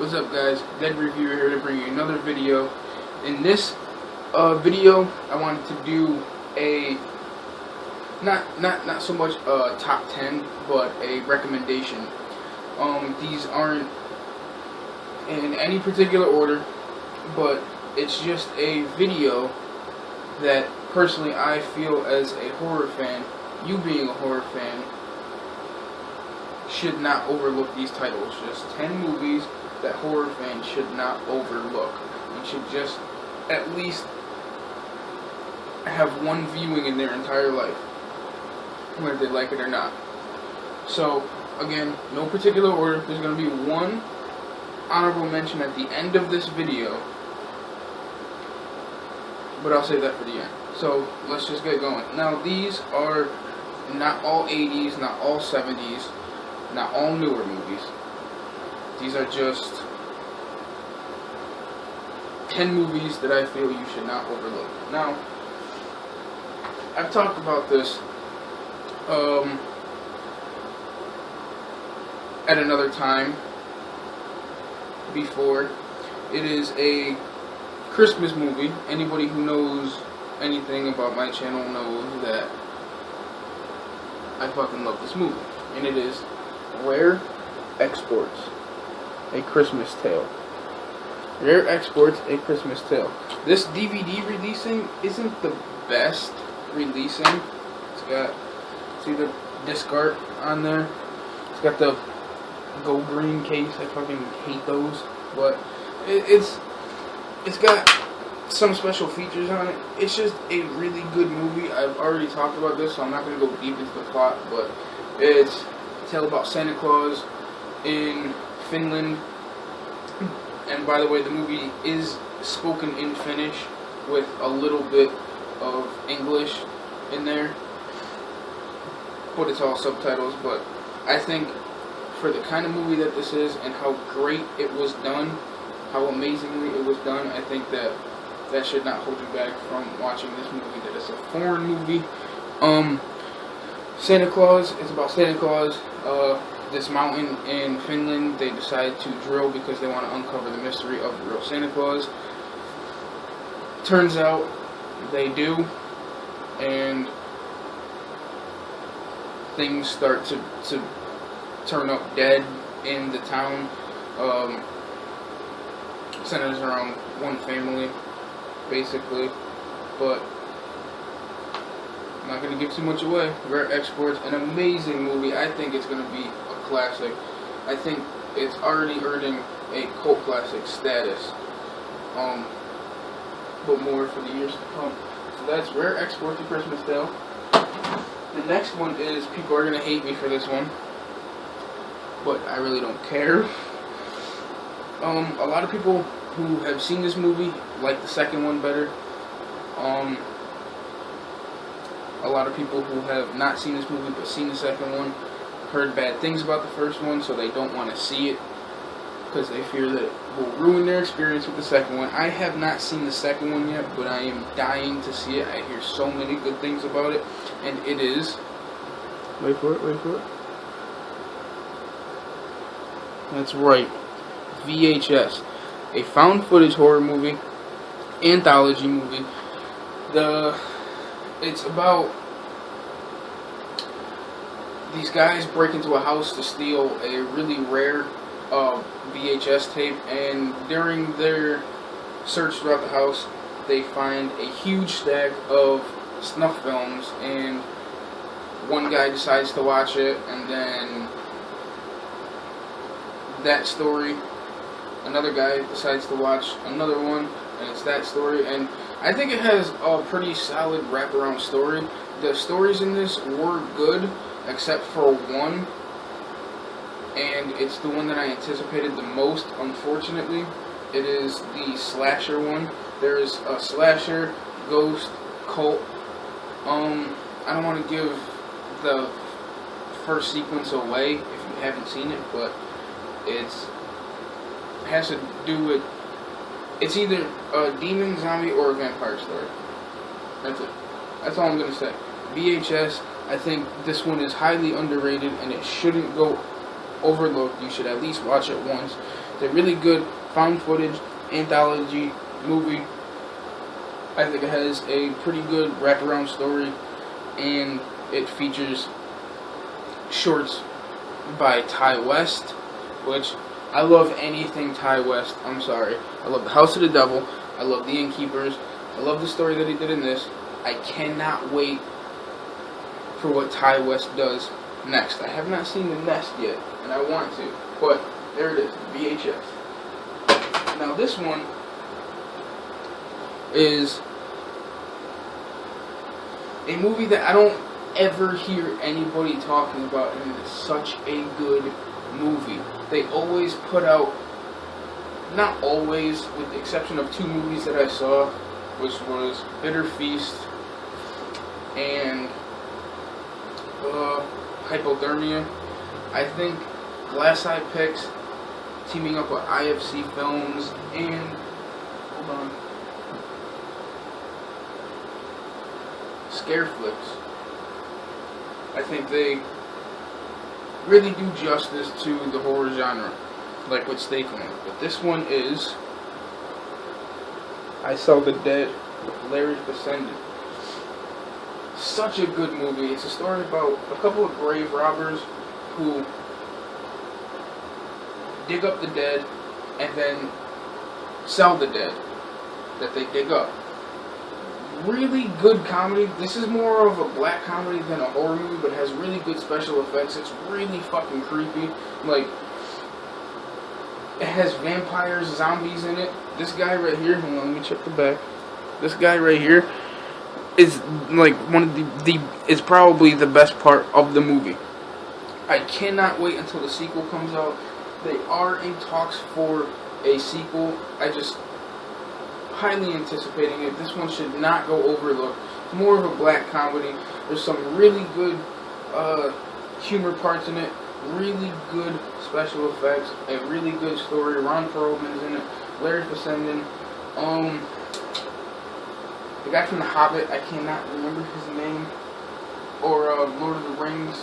What's up, guys? TheDeadReviewer here to bring you another video. In this video, I wanted to do a not so much a top 10, but a recommendation. These aren't in any particular order, but it's just a video that personally I feel, as a horror fan, you being a horror fan, should not overlook these titles. Just 10 movies that horror fans should not overlook, and should just at least have one viewing in their entire life, whether they like it or not. So again, no particular order. There's going to be one honorable mention at the end of this video, but I'll save that for the end. So let's just get going. Now, these are not all 80s, not all 70s, not all newer movies. These are just 10 movies that I feel you should not overlook. Now, I've talked about this at another time before. It is a Christmas movie. Anybody who knows anything about my channel knows that I fucking love this movie. And it is Rare Exports, A Christmas Tale. Rare Exports, A Christmas Tale. This DVD releasing isn't the best releasing. It's got, see the disc art on there? It's got the gold green case. I fucking hate those. But it's got some special features on it. It's just a really good movie. I've already talked about this, so I'm not going to go deep into the plot, but it's a tale about Santa Claus in Finland. And by the way, the movie is spoken in Finnish with a little bit of English in there, but it's all subtitles. But I think for the kind of movie that this is, and how great it was done, how amazingly it was done, I think that should not hold you back from watching this movie. That it's a foreign movie. Santa Claus, it's about Santa Claus. This mountain in Finland, they decide to drill because they want to uncover the mystery of the real Santa Claus. Turns out they do, and things start to turn up dead in the town. Centers around one family, basically, but I'm not going to give too much away. Rare Exports, an amazing movie. I think it's going to be a classic. I think it's already earning a cult classic status, but more for the years to come. So that's Rare Exports, A Christmas Tale. The next one is, people are going to hate me for this one, but I really don't care. A lot of people who have seen this movie like the second one better. A lot of people who have not seen this movie but seen the second one heard bad things about the first one, so they don't want to see it because they fear that it will ruin their experience with the second one. I have not seen the second one yet, but I am dying to see it. I hear so many good things about it, and it is... Wait for it. That's right. VHS. A found footage horror movie, anthology movie. It's about these guys break into a house to steal a really rare VHS tape, and during their search throughout the house, they find a huge stack of snuff films, and one guy decides to watch it, and then that story, another guy decides to watch another one, and it's that story. And I think it has a pretty solid wraparound story. The stories in this were good, except for one, and it's the one that I anticipated the most, unfortunately. It is the slasher one. There is a slasher, ghost, cult. I don't want to give the first sequence away if you haven't seen it, but it has to do with, it's either a demon, zombie, or a vampire story. That's it. That's all I'm going to say. VHS, I think this one is highly underrated, and it shouldn't go overlooked. You should at least watch it once. It's a really good found footage anthology movie. I think it has a pretty good wraparound story, and it features shorts by Ty West, which I love anything Ty West. I'm sorry. I love The House of the Devil. I love The Innkeepers. I love the story that he did in this. I cannot wait for what Ty West does next. I have not seen The Nest yet, and I want to, but there it is, VHS. Now this one is a movie that I don't ever hear anybody talking about, and it is such a good movie. They always put out, not always, with the exception of 2 movies that I saw, which was Bitter Feast and Hypothermia. I think Glass Eye Picks, teaming up with IFC Films, and hold on, Scare Flicks. I think they really do justice to the horror genre, like what Stay Claimed. But this one is I Saw the Dead with Larry Fessenden. Such a good movie. It's a story about a couple of grave robbers who dig up the dead and then sell the dead that they dig up. Really good comedy. This is more of a black comedy than a horror movie, but has really good special effects. It's really fucking creepy. Like, it has vampires, zombies in it. This guy right here, hold on, let me check the back. This guy right here is like one of the is probably the best part of the movie. I cannot wait until the sequel comes out. They are in talks for a sequel. I just highly anticipating it. This one should not go overlooked. It's more of a black comedy. There's some really good humor parts in it. Really good special effects. A really good story. Ron Perlman's in it. Larry Fessenden. The guy from The Hobbit, I cannot remember his name. Or Lord of the Rings,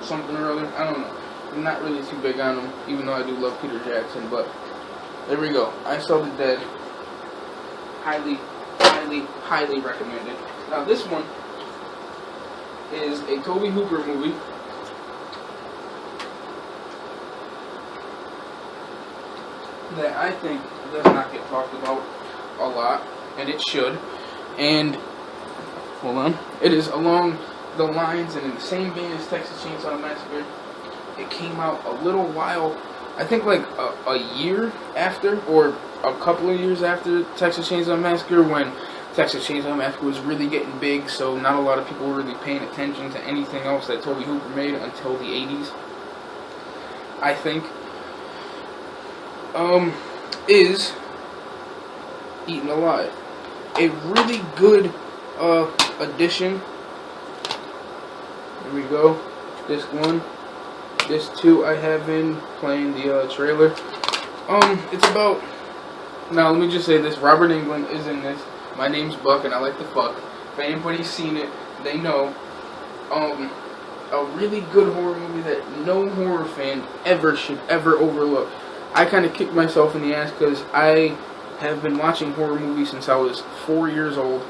something or other. I don't know. I'm not really too big on him, even though I do love Peter Jackson. But there we go. I Saw the Dead. Highly, highly, highly recommended. Now this one is a Tobe Hooper movie. That I think does not get talked about a lot, and it should. And hold on, it is along the lines and in the same vein as Texas Chainsaw Massacre. It came out a little while, I think like a year after, or a couple of years after Texas Chainsaw Massacre, when Texas Chainsaw Massacre was really getting big, so not a lot of people were really paying attention to anything else that Tobe Hooper made until the 80s. I think is Eaten Alive. A really good addition. Here we go. This one. This two I have been playing the trailer. It's about, now let me just say this, Robert Englund is in this. My name's Buck and I like to fuck. If anybody's seen it, they know. A really good horror movie that no horror fan should ever overlook. I kind of kicked myself in the ass because I have been watching horror movies since I was 4 years old,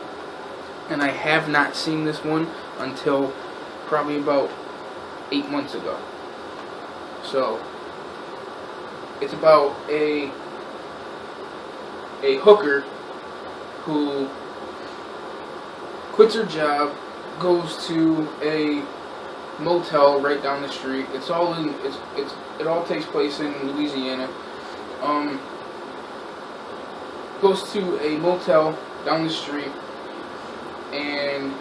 and I have not seen this one until probably about 8 months ago. So it's about a hooker who quits her job, goes to a motel right down the street. It all takes place in Louisiana. Goes to a motel down the street, and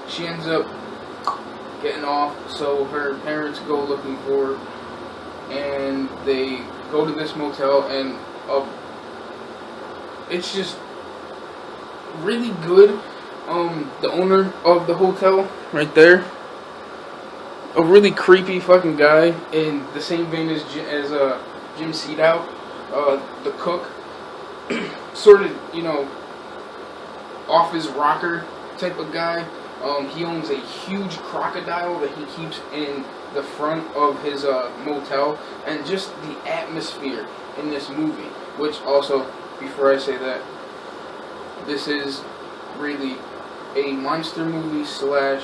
she ends up getting off. So her parents go looking for her, and they go to this motel, and it's just really good. The owner of the hotel, right there, a really creepy fucking guy, in the same vein as Jim Seedow, the cook, sort of, you know, off his rocker type of guy. He owns a huge crocodile that he keeps in the front of his motel, and just the atmosphere in this movie. Which also, before I say that, this is really a monster movie slash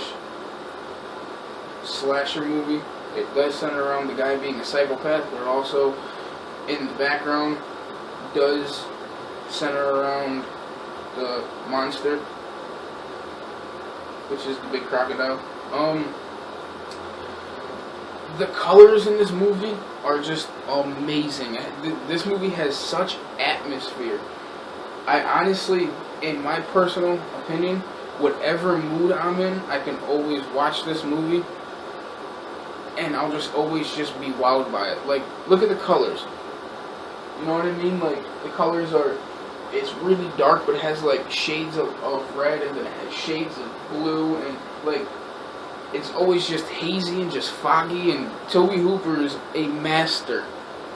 slasher movie. It does center around the guy being a psychopath, but also in the background does center around the monster, which is the big crocodile. The colors in this movie are just amazing. This movie has such atmosphere. I honestly, in my personal opinion, whatever mood I'm in, I can always watch this movie and I'll just always just be wowed by it. Like, look at the colors. You know what I mean? Like, the colors are, it's really dark, but it has like shades of red, and then it has shades of blue, and like, it's always just hazy and just foggy. And Tobe Hooper is a master,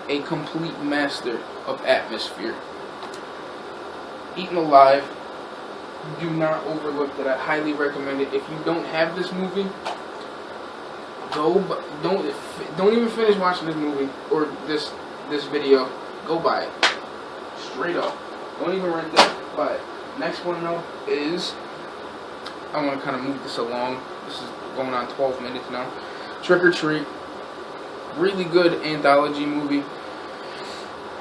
a complete master of atmosphere. Eaten Alive, do not overlook that. I highly recommend it. If you don't have this movie, don't even finish watching this movie or this video. Go buy it. Straight up. Don't even rent that. Buy it. Next one though is, I want to kind of move this along. This is going on 12 minutes now. Trick or Treat. Really good anthology movie.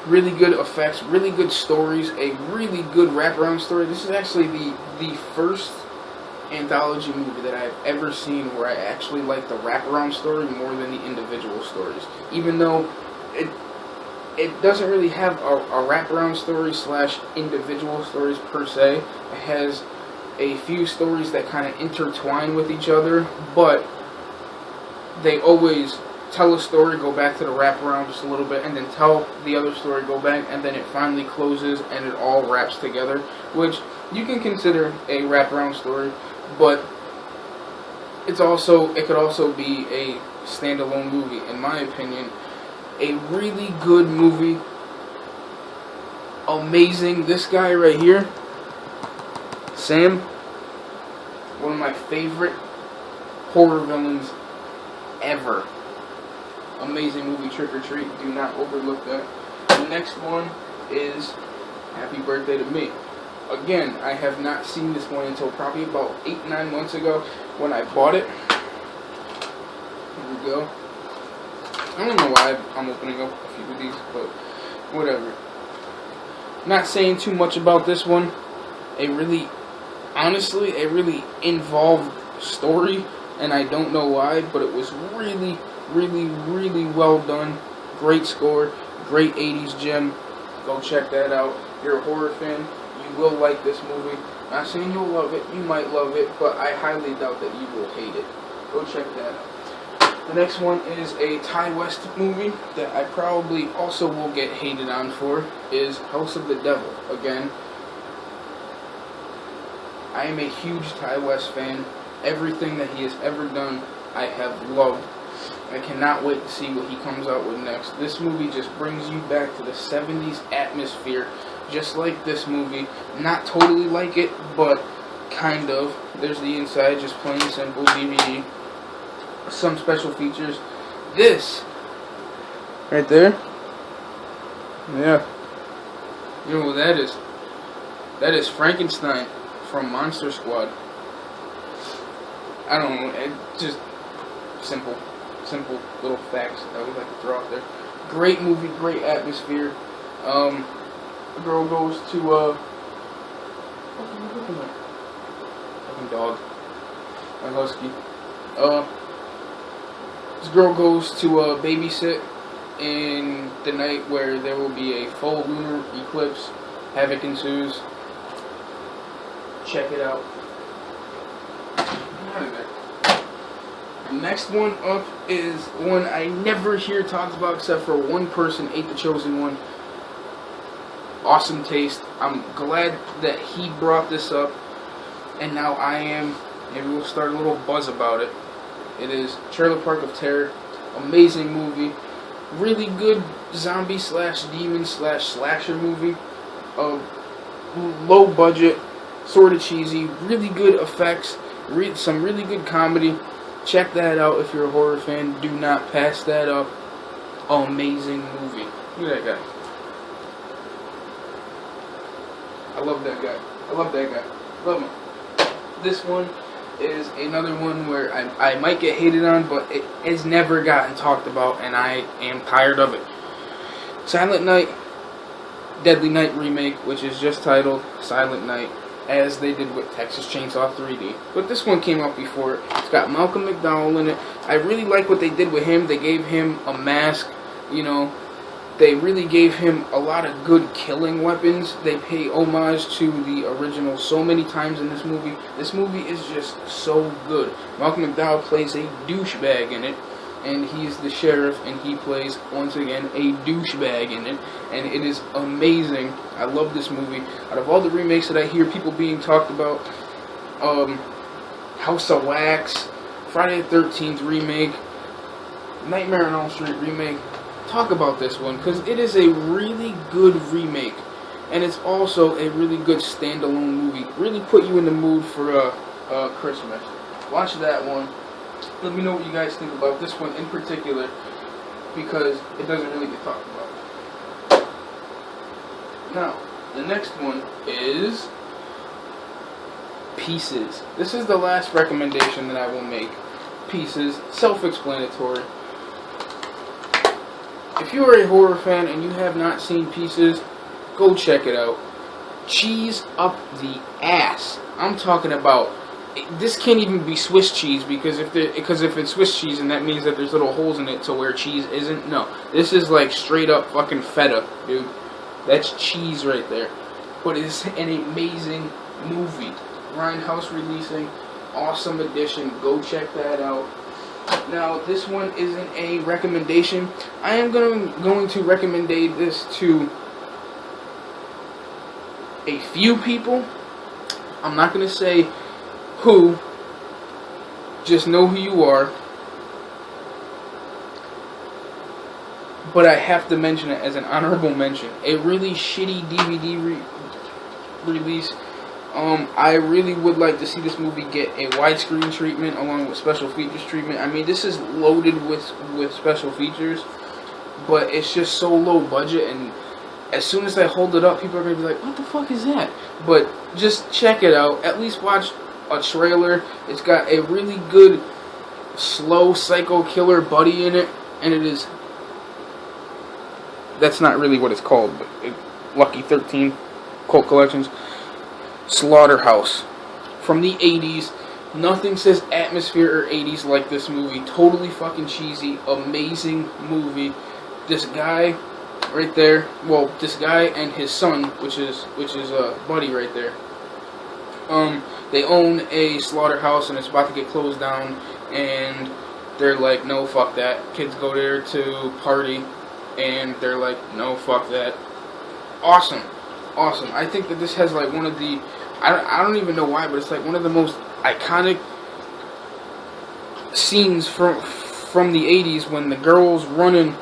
Really good effects. Really good stories. A really good wraparound story. This is actually the first anthology movie that I've ever seen where I actually like the wraparound story more than the individual stories. Even though it doesn't really have a wraparound story slash individual stories per se. It has a few stories that kind of intertwine with each other, but they always tell a story, go back to the wraparound just a little bit, and then tell the other story, go back, and then it finally closes and it all wraps together, which you can consider a wraparound story, but it could also be a standalone movie, in my opinion. A really good movie. Amazing. This guy right here, Sam, one of my favorite horror villains ever. Amazing movie, Trick or Treat. Do not overlook that. The next one is Happy Birthday to Me. Again, I have not seen this one until probably about 8-9 months ago when I bought it. Here we go. I don't know why I'm opening up a few of these, but whatever. Not saying too much about this one. Honestly, a really involved story, and I don't know why, but it was really, really, really well done. Great score, great 80s gem. Go check that out. If you're a horror fan, you will like this movie. Not saying you'll love it, you might love it, but I highly doubt that you will hate it. Go check that out. The next one is a Ty West movie that I probably also will get hated on for, is House of the Devil. Again, I am a huge Ty West fan. Everything that he has ever done, I have loved. I cannot wait to see what he comes out with next. This movie just brings you back to the 70s atmosphere, just like this movie. Not totally like it, but kind of. There's the inside, just plain simple DVD. Some special features. This right there, yeah, you know what that is? That is Frankenstein from Monster Squad. I don't know, it's just simple little facts that I would like to throw out there. Great movie, great atmosphere. The girl goes to fucking dog, my husky. This girl goes to babysit in the night where there will be a full lunar eclipse. Havoc ensues. Check it out. The next one up is one I never hear talked about except for one person, Ate the Chosen One. Awesome taste. I'm glad that he brought this up, and now I am. Maybe we'll start a little buzz about it. It is Trailer Park of Terror. Amazing movie. Really good zombie slash demon slash slasher movie. Low budget, sort of cheesy. Really good effects. some really good comedy. Check that out if you're a horror fan. Do not pass that up. Amazing movie. Look at that guy. I love that guy. I love that guy. Love him. This one is another one where I might get hated on, but it has never gotten talked about, and I am tired of it. Silent Night, Deadly Night remake, which is just titled Silent Night, as they did with Texas Chainsaw 3D. But this one came out before it. It's got Malcolm McDowell in it. I really like what they did with him. They gave him a mask, you know. They really gave him a lot of good killing weapons. They pay homage to the original so many times in this movie. This movie is just so good. Malcolm McDowell plays a douchebag in it, and he's the sheriff, and he plays, once again, a douchebag in it, and it is amazing. I love this movie. Out of all the remakes that I hear people being talked about, House of Wax, Friday the 13th remake, Nightmare on Elm Street remake, talk about this one, because it is a really good remake, and it's also a really good standalone movie. Really put you in the mood for Christmas. Watch that one. Let me know what you guys think about this one in particular, because it doesn't really get talked about. Now, the next one is Pieces. This is the last recommendation that I will make. Pieces, self-explanatory. If you are a horror fan and you have not seen Pieces, go check it out. Cheese up the ass. I'm talking about, this can't even be Swiss cheese, because if it's Swiss cheese, and that means that there's little holes in it to where cheese isn't. No, this is like straight up fucking feta, dude. That's cheese right there. But it's an amazing movie. Grindhouse releasing, awesome edition. Go check that out. Now, this one isn't a recommendation. I am going to recommend this to a few people. I'm not going to say who. Just know who you are. But I have to mention it as an honorable mention. A really shitty DVD release. I really would like to see this movie get a widescreen treatment along with special features treatment. I mean, this is loaded with special features, but it's just so low budget, and as soon as I hold it up, people are going to be like, what the fuck is that? But just check it out. At least watch a trailer. It's got a really good slow psycho killer buddy in it, and it is... That's not really what it's called, but Lucky 13 Cult Collections. Slaughterhouse from the 80s. Nothing says atmosphere or 80s like this movie. Totally fucking cheesy. Amazing movie. This guy right there, well, this guy and his son, which is Buddy right there. They own a slaughterhouse and it's about to get closed down, and they're like, no, fuck that. Kids go there to party, and they're like, no, fuck that. Awesome. Awesome. I think that this has like one of the, I don't even know why, but it's like one of the most iconic scenes from the 80s when the girl's running,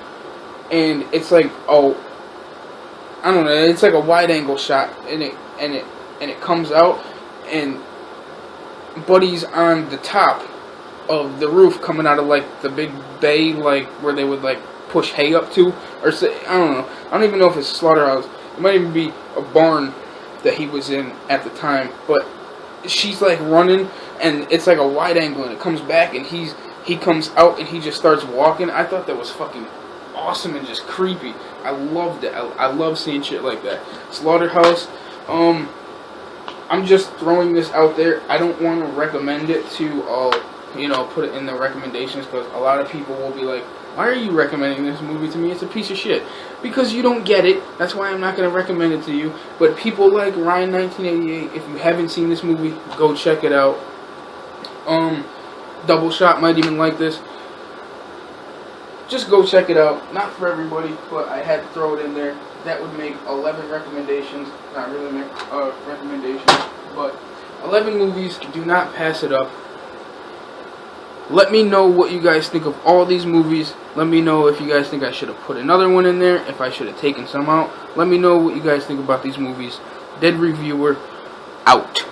and it's like, oh, I don't know, it's like a wide angle shot, and it comes out, and Buddy's on the top of the roof coming out of like the big bay, like where they would like push hay up to, or say, I don't know, I don't even know if it's a slaughterhouse. It might even be a barn that he was in at the time, but she's like running, and it's like a wide angle, and it comes back, and he comes out, and he just starts walking. I thought that was fucking awesome and just creepy. I loved it. I love seeing shit like that. Slaughterhouse. I'm just throwing this out there. I don't want to recommend it to put it in the recommendations, because a lot of people will be like, why are you recommending this movie to me? It's a piece of shit. Because you don't get it. That's why I'm not going to recommend it to you. But people like Ryan 1988, if you haven't seen this movie, go check it out. Double Shot might even like this. Just go check it out. Not for everybody, but I had to throw it in there. That would make 11 recommendations. Not really make recommendations, but 11 movies. Do not pass it up. Let me know what you guys think of all these movies. Let me know if you guys think I should have put another one in there, if I should have taken some out. Let me know what you guys think about these movies. Dead Reviewer, out.